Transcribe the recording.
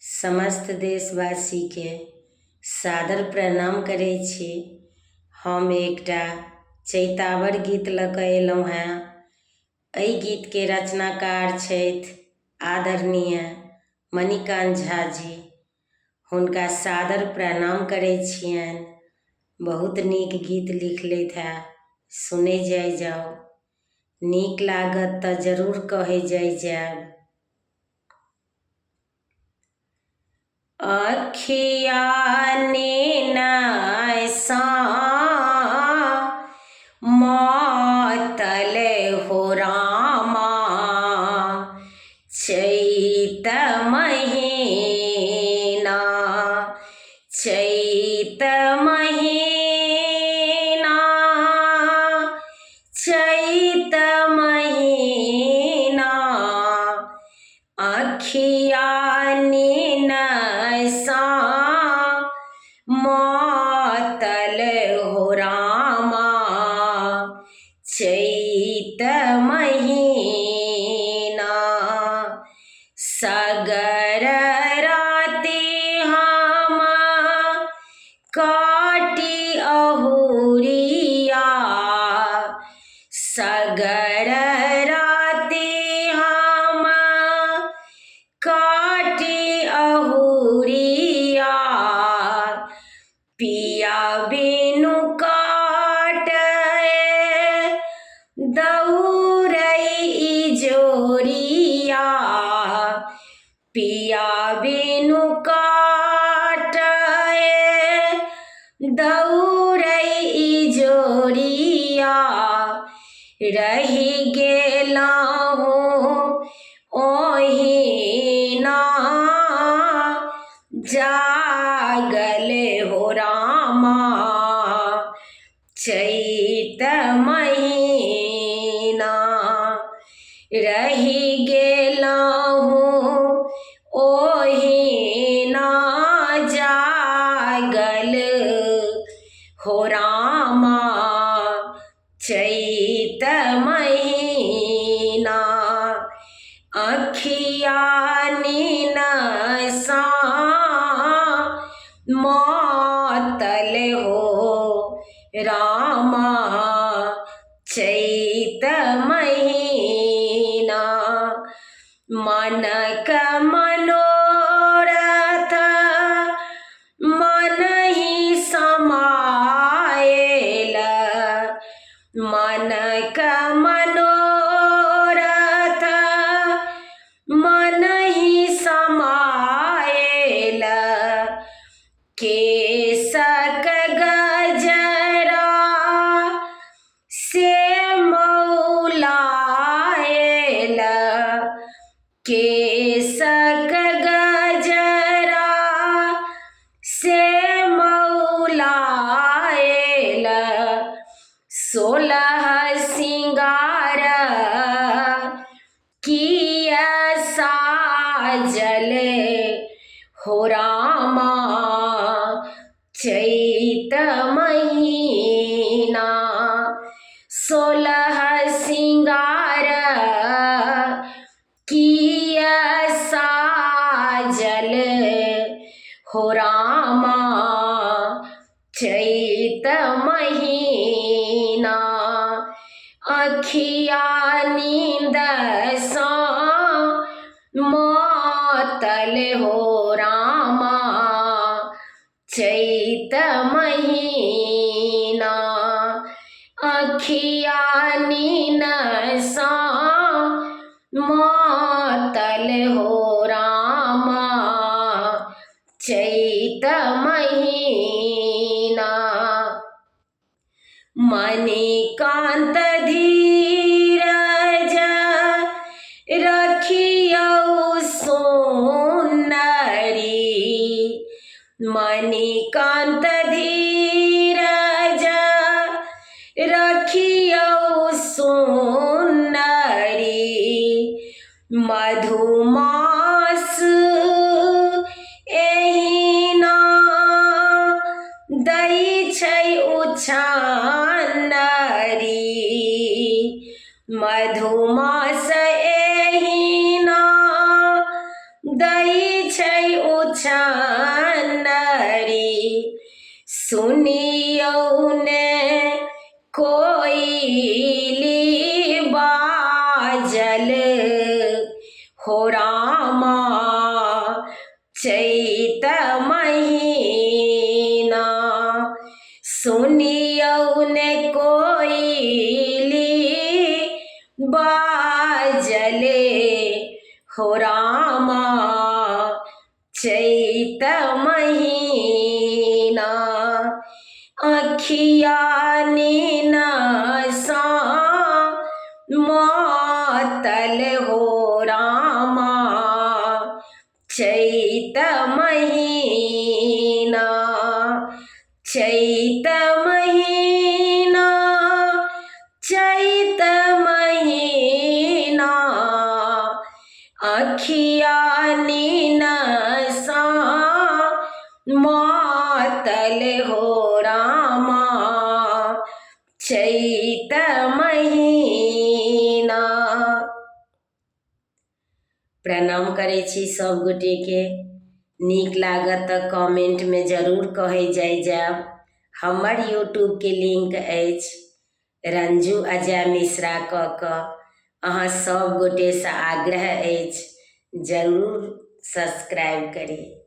समस्त देशवासी के सादर प्रणाम करै छी। हम एकटा चैतावर गीत लऽ कऽ अयलहुँ हेँ। एहि गीतके रचनाकार छथि आदरणीय मणिकान्त झा जी। हुनका सादर प्रणाम करै छियनि। बहुत नीक गीत लिखलथि हेँ, सुनै जाइ जाउ। नीक लागत तऽ जरूर कहै जाइ जायब। अखिया नेनाय सा मातल हो रामा, चैत महीना चैत महीना चैत महीना, अखिया नेनाय सा मातल हो रामा, चैत महीना। सगर राति हम काटी अहुरिया, सगर राति हम काटी अहुरिया, पिया बिनु काटय दौड़ै इजोरिया, पिया बिनु काटय दौड़ै इजोरिया, रहि गेलहुँ ओहिना जागल हो रामा, चैत महीना। रहि गेलहुँ ओहिना जागल हो रामा, चैत महीना। अखिया नेनाय सा मातल हो रामा, चैत महीना। मनक मनोरथ मनहि समायल, मनक मनोरथ मनहि समायल, केसक गजरा से मौलायल, केसक गजरा से मौलायल, 16 सिंगार किया साजल हो रामा, चैत महीना। 16 सिंगार किया साजल हो रामा, चैत महीना। अखिया नींद सा मातल हो रामा, चैत महीना। अखिया नींद सा मातल हो रामा, चैत महीना। मणिकान्त धीरज रखियौ सोनरी, मणिकान्त धीरज रखियौ सोनरी, मधुमास एहिना दै छै उछानरी, मधुमास एहिना दै छै छनरी सुनियौ ने कोयली बाजल हो रामा चैत महीना सुनियौ ने कोयली बाजले हो रामा चैत महीना अखिया नीनसा मातल हो रामा चैत महीना चैत महीना चैत महीना अखिया नीनसा मातल हो रामा चैत महीना। प्रणाम करै छी सब गोटे के। नीक लागत तऽ कमेंट में जरूर कहे जायब। हमर यूट्यूब के लिंक अछि रंजू अजय मिश्रा कऽ अहाँ सब गोटे से आग्रह अछि जरूर सब्सक्राइब करी।